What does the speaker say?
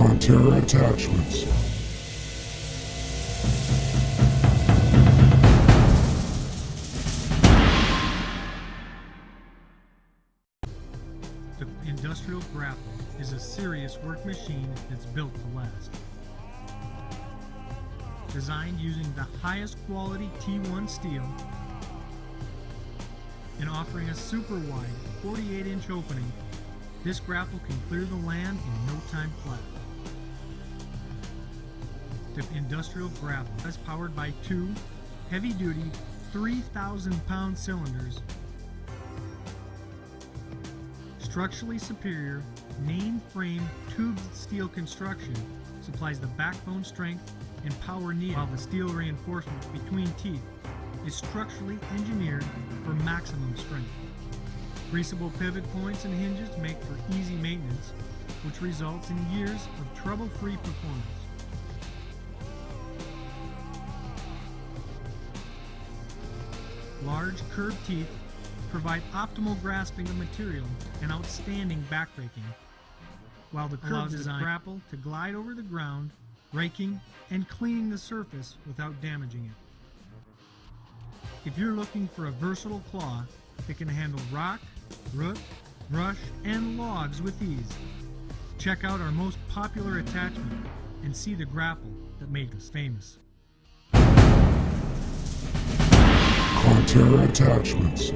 Conterra attachments. The Industrial Grapple is a serious work machine that's built to last. Designed using the highest quality T1 steel and offering a super wide 48-inch opening, this grapple can clear the land in no time flat. The Industrial Grapple is powered by two heavy-duty 3,000-pound cylinders. Structurally superior main frame tubed steel construction supplies the backbone strength and power needed, while the steel reinforcement between teeth is structurally engineered for maximum strength. Greasable pivot points and hinges make for easy maintenance, which results in years of trouble-free performance. Large curved teeth provide optimal grasping of material and outstanding backbreaking, while the curved design grapple to glide over the ground, raking and cleaning the surface without damaging it. If you're looking for a versatile claw that can handle rock, root, brush, and logs with ease, check out our most popular attachment and see the grapple that made us famous. Conterra attachments.